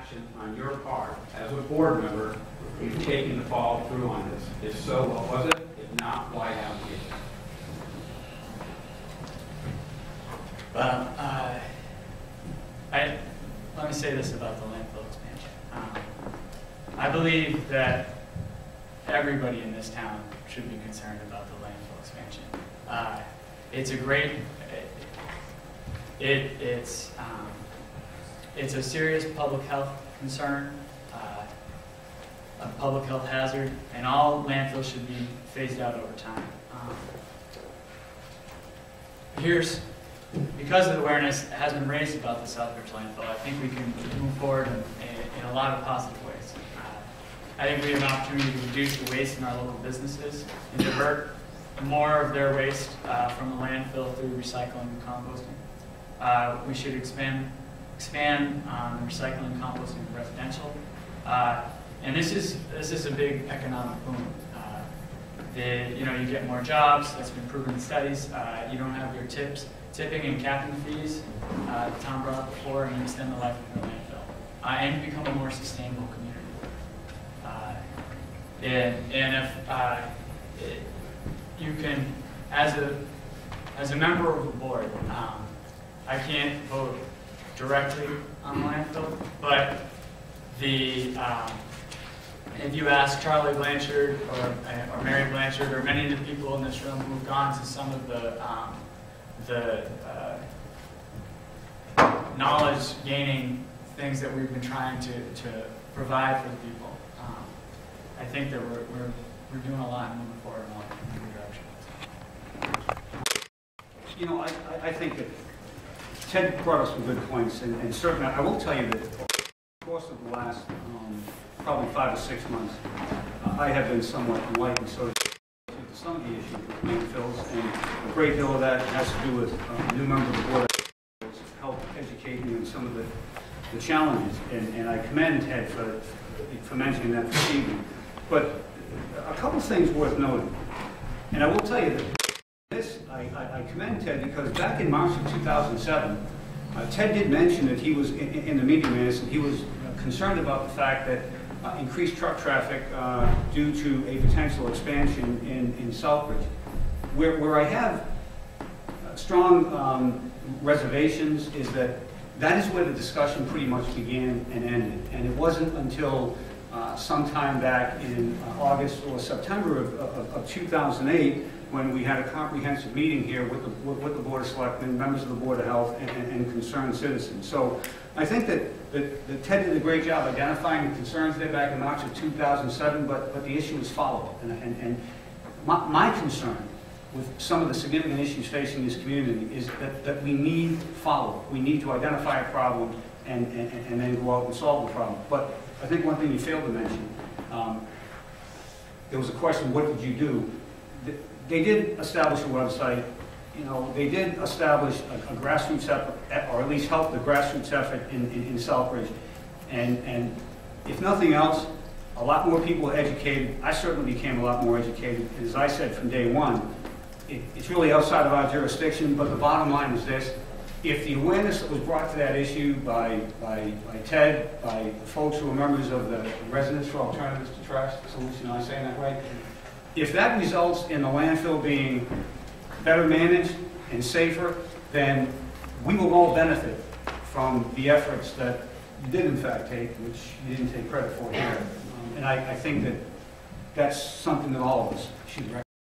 action on your part as a board member in taking the follow through on this? If so, what was it? If not, why haven't you? Well, let me say this about the landfill expansion. I believe that everybody in this town should be concerned about the landfill expansion. It's a great, it's a serious public health concern, a public health hazard, and all landfills should be phased out over time. Because the awareness has been raised about the Southbridge landfill, I think we can move forward in a lot of positive ways. I think we have an opportunity to reduce the waste in our local businesses and divert more of their waste from the landfill through recycling and composting. We should expand on recycling and composting in residential. And this is a big economic boom. You get more jobs. That's been proven in studies. You don't have your tipping and capping fees. The town brought up before, and you extend the life of your landfill, and you become a more sustainable community. And if you can, as a member of the board, I can't vote directly on the landfill, but if you ask Charlie Blanchard or Mary Blanchard or many of the people in this room who've gone to some of the knowledge-gaining things that we've been trying to provide for the people, I think that we're doing a lot and moving forward in a good direction. You know, I think that Ted brought us some good points, and certainly I will tell you that over the course of the last probably 5 or 6 months, I have been somewhat enlightened so to some of the issues with landfills, and a great deal of that has to do with a new member of the board that's helped educate me on some of the challenges, and I commend Ted for mentioning that this evening. But a couple of things worth noting, and I will tell you that this, I commend Ted because back in March of 2007, Ted did mention that he was, in the meeting minutes, and he was concerned about the fact that increased truck traffic due to a potential expansion in Southbridge. Where I have strong reservations is that is where the discussion pretty much began and ended. And it wasn't until sometime back in August or September of 2008 when we had a comprehensive meeting here with the Board of Selectmen, members of the Board of Health, and concerned citizens. So I think that Ted did a great job identifying the concerns there back in March of 2007, but the issue is follow-up. And my concern with some of the significant issues facing this community is that we need follow-up. We need to identify a problem and then go out and solve the problem. But I think one thing you failed to mention, there was a question, what did you do? They did establish a website. You know, they did establish a grassroots effort, or at least help the grassroots effort in Southbridge. And if nothing else, a lot more people were educated. I certainly became a lot more educated. As I said from day one, it's really outside of our jurisdiction, but the bottom line is this. If the awareness that was brought to that issue by Ted, by the folks who are members of the Residents for Alternatives to Trash Solution, am I saying that right? If that results in the landfill being better managed and safer, then we will all benefit from the efforts that you did in fact take, which you didn't take credit for here. And I think that that's something that all of us should recognize.